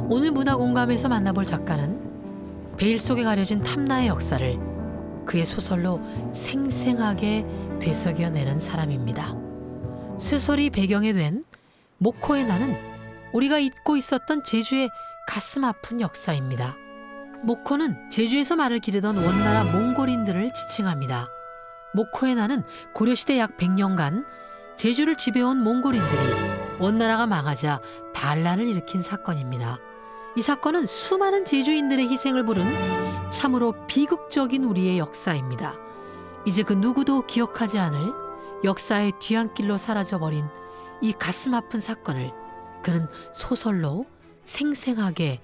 오늘 문화공감에서 만나볼 작가는 베일 속에 가려진 탐나의 역사를 그의 소설로 생생하게 되새겨내는 사람입니다. 소설이 배경이 된 모코의 나는 우리가 잊고 있었던 제주의 가슴 아픈 역사입니다. 모코는 제주에서 말을 기르던 원나라 몽골인들을 지칭합니다. 모코의 나는 고려시대 약 100년간 제주를 지배해온 몽골인들이 원나라가 망하자 반란을 일으킨 사건입니다. 이 사건은 수많은 제주인들의 희생을 부른 참으로 비극적인 우리의 역사입니다. 이제 그 누구도 기억하지 않을 역사의 뒤안길로 사라져버린 이 가슴 아픈 사건을 그는 소설로 생생하게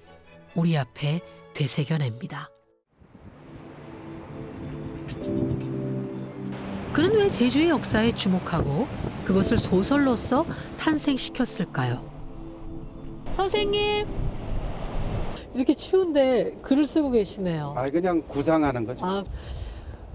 우리 앞에 되새겨냅니다. 그는 왜 제주의 역사에 주목하고 그것을 소설로서 탄생시켰을까요? 선생님! 이렇게 추운데 글을 쓰고 계시네요. 그냥 구상하는 거죠.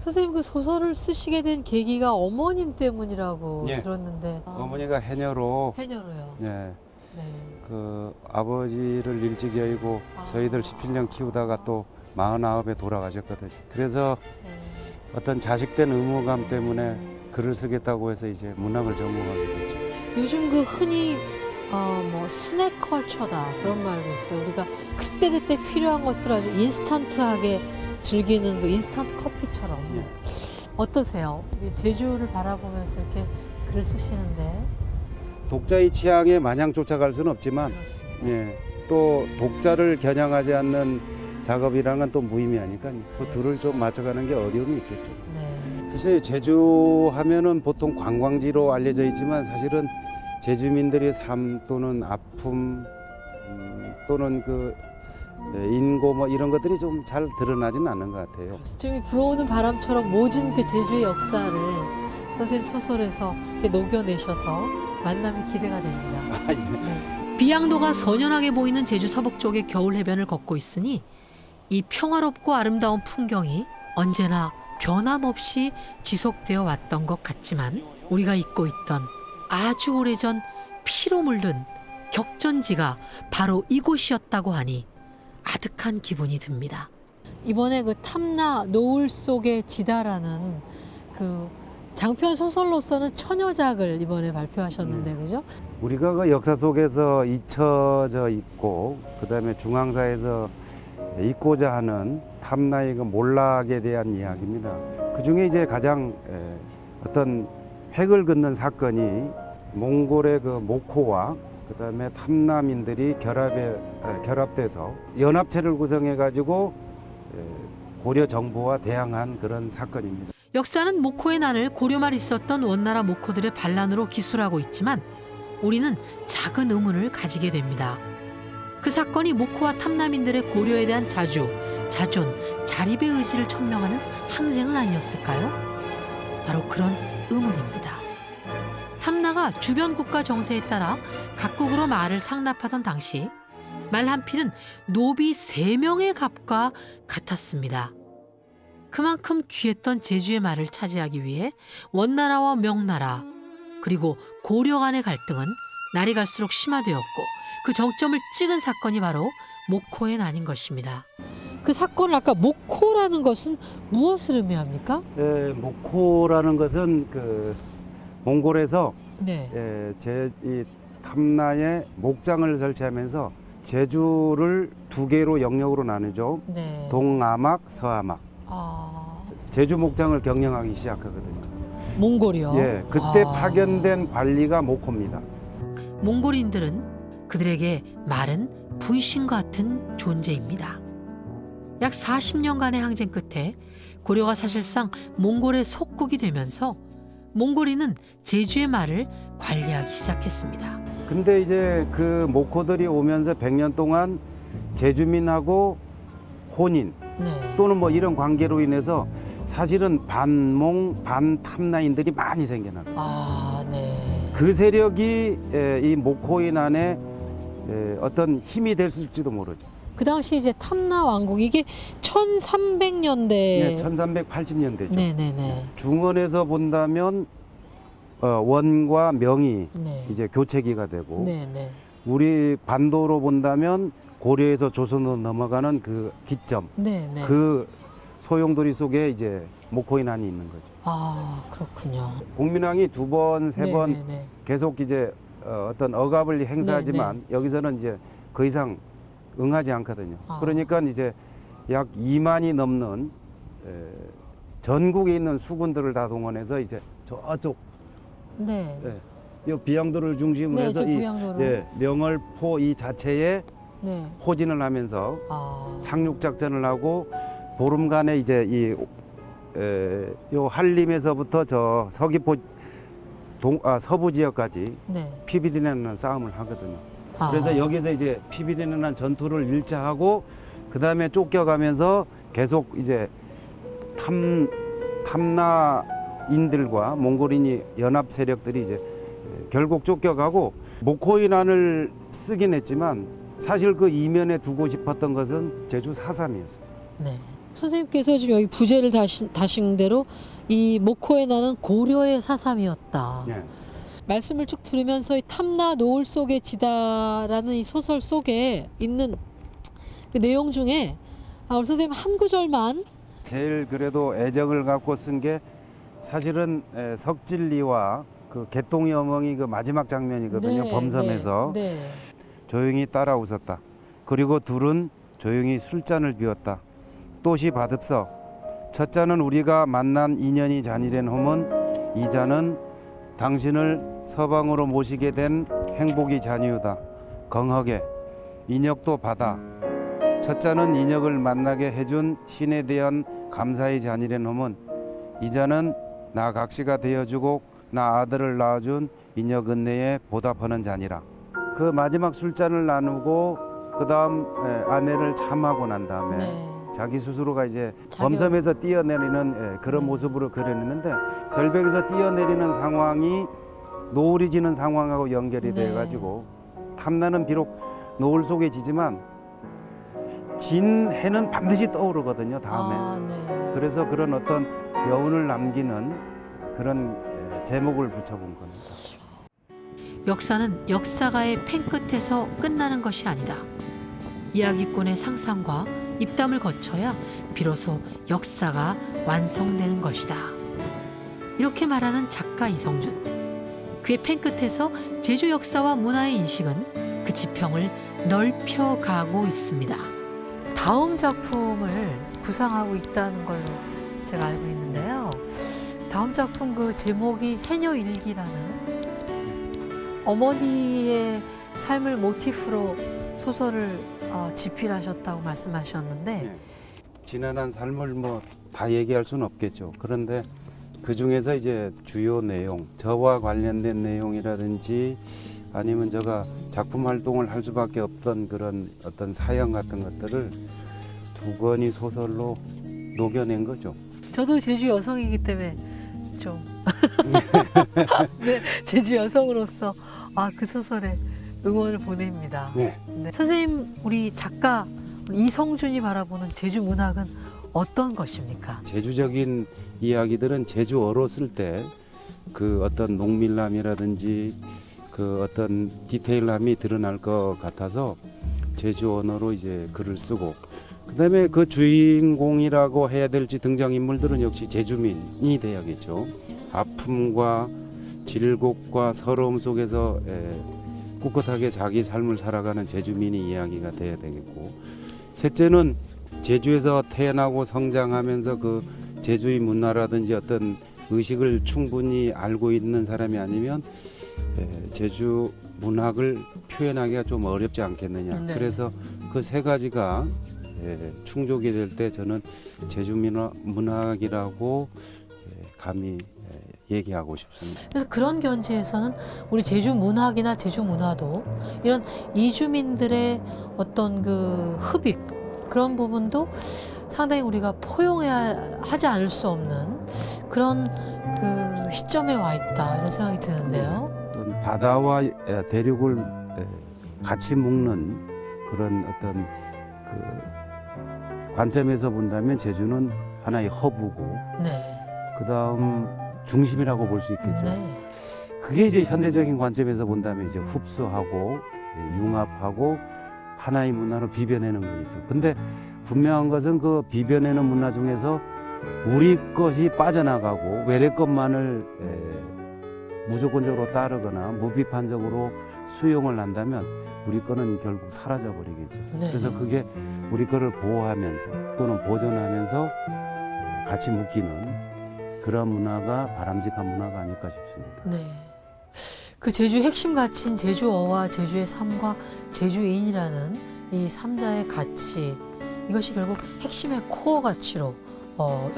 선생님 그 소설을 쓰시게 된 계기가 어머님 때문이라고 예. 들었는데. 어머니가 해녀로 해녀로요. 예, 네. 그 아버지를 일찍 여의고 저희들 17년 키우다가 또 49에 돌아가셨거든요. 그래서 네. 어떤 자식된 의무감 때문에 글을 쓰겠다고 해서 이제 문학을 전공하게 됐죠. 요즘 그 흔히 뭐 스낵 컬처다 그런 말도 있어요. 우리가 그때그때 필요한 것들 아주 인스턴트하게 즐기는 그 인스턴트 커피처럼. 예. 어떠세요? 우리 제주를 바라보면서 이렇게 글을 쓰시는데. 독자의 취향에 마냥 쫓아갈 수는 없지만 그렇습니다. 예, 또 독자를 겨냥하지 않는 작업이랑은 또 무의미하니까 그 둘을 좀 맞춰가는 게 어려움이 있겠죠. 네. 글쎄 제주 하면은 보통 관광지로 알려져 있지만 사실은 제주민들의 삶 또는 아픔 또는 그 인고 뭐 이런 것들이 좀 잘 드러나지는 않는 것 같아요. 지금 불어오는 바람처럼 모진 그 제주의 역사를 선생님 소설에서 이렇게 녹여내셔서 만남이 기대가 됩니다. 예. 비양도가 선연하게 보이는 제주 서북 쪽의 겨울 해변을 걷고 있으니 이 평화롭고 아름다운 풍경이 언제나 변함없이 지속되어 왔던 것 같지만 우리가 잊고 있던 아주 오래전 피로 물든 격전지가 바로 이곳이었다고 하니 아득한 기분이 듭니다. 이번에 그 탐나 노을 속의 지다라는 그 장편 소설로서는 처녀작을 이번에 발표하셨는데 그죠? 우리가 그 역사 속에서 잊혀져 있고 그다음에 중앙사에서 잊고자 하는 탐나의 그 몰락에 대한 이야기입니다. 그 중에 이제 가장 어떤 획을 긋는 사건이 몽골의 그 모코와 그다음에 탐나민들이 결합돼서 연합체를 구성해 가지고 고려 정부와 대항한 그런 사건입니다. 역사는 모코의 난을 고려말 있었던 원나라 모코들의 반란으로 기술하고 있지만 우리는 작은 의문을 가지게 됩니다. 그 사건이 모코와 탐나민들의 고려에 대한 자주, 자존, 자립의 의지를 천명하는 항쟁은 아니었을까요? 바로 그런 의문입니다. 탐나가 주변 국가 정세에 따라 각국으로 말을 상납하던 당시 말 한 필은 노비 3명의 값과 같았습니다. 그만큼 귀했던 제주의 말을 차지하기 위해 원나라와 명나라 그리고 고려 간의 갈등은 날이 갈수록 심화되었고 그 정점을 찍은 사건이 바로 모코의 난인 것입니다. 그 사건을 아까 모코라는 것은 무엇을 의미합니까? 모코라는 것은 그 몽골에서 네. 이 탐나의 목장을 설치하면서 제주를 2개로 영역으로 나누죠. 네. 동아막, 서아막. 제주 목장을 경영하기 시작하거든요. 몽골이요? 예, 그때 파견된 관리가 모코입니다. 몽골인들은 그들에게 말은 분신 같은 존재입니다. 약 40년간의 항쟁 끝에 고려가 사실상 몽골의 속국이 되면서 몽골인은 제주의 말을 관리하기 시작했습니다. 근데 이제 그 모코들이 오면서 100년 동안 제주민하고 혼인 네. 또는 뭐 이런 관계로 인해서 사실은 반몽, 반탐나인들이 많이 생겨나요. 네. 그 세력이 이 모코인 안에 어떤 힘이 됐을지도 모르죠. 그 당시 이제 탐나 왕국 이게 1300년대. 네, 1380년대죠. 네네네. 중원에서 본다면 원과 명이 네. 이제 교체기가 되고 네네. 우리 반도로 본다면 고려에서 조선으로 넘어가는 그 기점, 네, 네. 그 소용돌이 속에 이제 목호인환이 있는 거죠. 아, 그렇군요. 국민왕이 두 번, 세 번 네, 네. 계속 이제 어떤 억압을 행사하지만 여기서는 이제 그 이상 응하지 않거든요. 아. 그러니까 이제 약 2만이 넘는 전국에 있는 수군들을 다 동원해서 이제 저쪽 네. 이 비양도를 중심으로 네, 해서 저 부양도로. 명월포 이 자체에 네. 포진을 하면서 상륙 작전을 하고 보름간에 이제 요 한림에서부터 저 서귀포 서부 지역까지 네. 피비린내는 싸움을 하거든요. 아. 그래서 여기서 이제 피비린내는 전투를 1차 하고 그 다음에 쫓겨가면서 계속 이제 탐나인들과 몽골인이 연합 세력들이 이제 결국 쫓겨가고 목호인환을 쓰긴 했지만 사실 그 이면에 두고 싶었던 것은 제주 4.3이었어요. 네. 선생님께서 지금 여기 부제를 다신 대로 이 목호인환은 고려의 사삼이었다. 네. 말씀을 쭉 들으면서 이 탐나 노을 속에 지다라는 이 소설 속에 있는 그 내용 중에 우리 선생님 한 구절만. 제일 그래도 애정을 갖고 쓴 게 사실은 석진리와 그 개똥이 어멍이 그 마지막 장면이거든요. 네, 범섬에서 네, 네. 조용히 따라 웃었다. 그리고 둘은 조용히 술잔을 비웠다. 또시 받읍서 첫 잔은 우리가 만난 인연이 잔이된 홈은 이 잔은 당신을 서방으로 모시게 된 행복이 잔이유다. 건허게 인역도 받아. 첫 잔은 인역을 만나게 해준 신에 대한 감사의 잔이된 홈은 이 잔은 나 각시가 되어주고 나 아들을 낳아준 인역 은혜에 보답하는 잔이라. 그 마지막 술잔을 나누고 그 다음 아내를 참하고 난 다음에 네. 자기 스스로가 이제 자기- 범섬에서 뛰어내리는 그런 네. 모습으로 그려내는데 절벽에서 뛰어내리는 상황이 노을이 지는 상황하고 연결이 네. 돼가지고 탐나는 비록 노을 속에 지지만 진 해는 반드시 떠오르거든요. 다음에. 아, 네. 그래서 그런 어떤 여운을 남기는 그런 제목을 붙여본 겁니다. 역사는 역사가의 펜 끝에서 끝나는 것이 아니다. 이야기꾼의 상상과 입담을 거쳐야 비로소 역사가 완성되는 것이다. 이렇게 말하는 작가 이성준. 그의 펜 끝에서 제주 역사와 문화의 인식은 그 지평을 넓혀가고 있습니다. 다음 작품을 구상하고 있다는 걸로 제가 알고 있는데요. 다음 작품 그 제목이 해녀일기라는 어머니의 삶을 모티프로 소설을 집필하셨다고 말씀하셨는데 네. 지난한 삶을 뭐 다 얘기할 수는 없겠죠. 그런데 그 중에서 이제 주요 내용, 저와 관련된 내용이라든지 아니면 제가 작품 활동을 할 수밖에 없던 그런 어떤 사연 같은 것들을 두 권의 소설로 녹여낸 거죠. 저도 제주 여성이기 때문에 좀 네, 제주 여성으로서 그 소설에 응원을 보냅니다. 네. 네. 선생님, 우리 작가 이성준이 바라보는 제주 문학은 어떤 것입니까? 제주적인 이야기들은 제주어로 쓸 때 그 어떤 농밀함이라든지 그 어떤 디테일함이 드러날 것 같아서 제주 언어로 이제 글을 쓰고 그다음에 그 주인공이라고 해야 될지 등장인물들은 역시 제주민이 돼야겠죠. 아픔과 질곡과 서러움 속에서 꿋꿋하게 자기 삶을 살아가는 제주민의 이야기가 돼야 되겠고 셋째는 제주에서 태어나고 성장하면서 그 제주의 문화라든지 어떤 의식을 충분히 알고 있는 사람이 아니면 제주 문학을 표현하기가 좀 어렵지 않겠느냐. 네. 그래서 그 세 가지가 충족이 될 때 저는 제주 문학이라고 감히 얘기하고 싶습니다. 그래서 그런 견지에서는 우리 제주 문학이나 제주 문화도 이런 이주민들의 어떤 그 흡입 그런 부분도 상당히 우리가 포용해야 하지 않을 수 없는 그런 그 시점에 와 있다 이런 생각이 드는데요. 어떤 바다와 대륙을 같이 묶는 그런 어떤 그 관점에서 본다면 제주는 하나의 허브고 네. 그다음 중심이라고 볼 수 있겠죠. 네. 그게 이제 현대적인 관점에서 본다면 이제 흡수하고 융합하고 하나의 문화로 비벼내는 거겠죠. 근데 분명한 것은 그 비벼내는 문화 중에서 우리 것이 빠져나가고 외래 것만을 무조건적으로 따르거나 무비판적으로 수용을 한다면 우리 거는 결국 사라져 버리겠죠. 네. 그래서 그게 우리 거를 보호하면서 또는 보존하면서 같이 묶이는 그런 문화가 바람직한 문화가 아닐까 싶습니다. 네. 그 제주의 핵심 가치인 제주어와 제주의 삶과 제주인이라는 이 삼자의 가치, 이것이 결국 핵심의 코어 가치로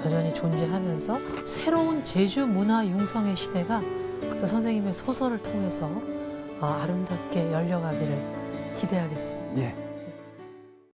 여전히 존재하면서 새로운 제주 문화 융성의 시대가 또 선생님의 소설을 통해서 아름답게 열려가기를 기대하겠습니다. 예.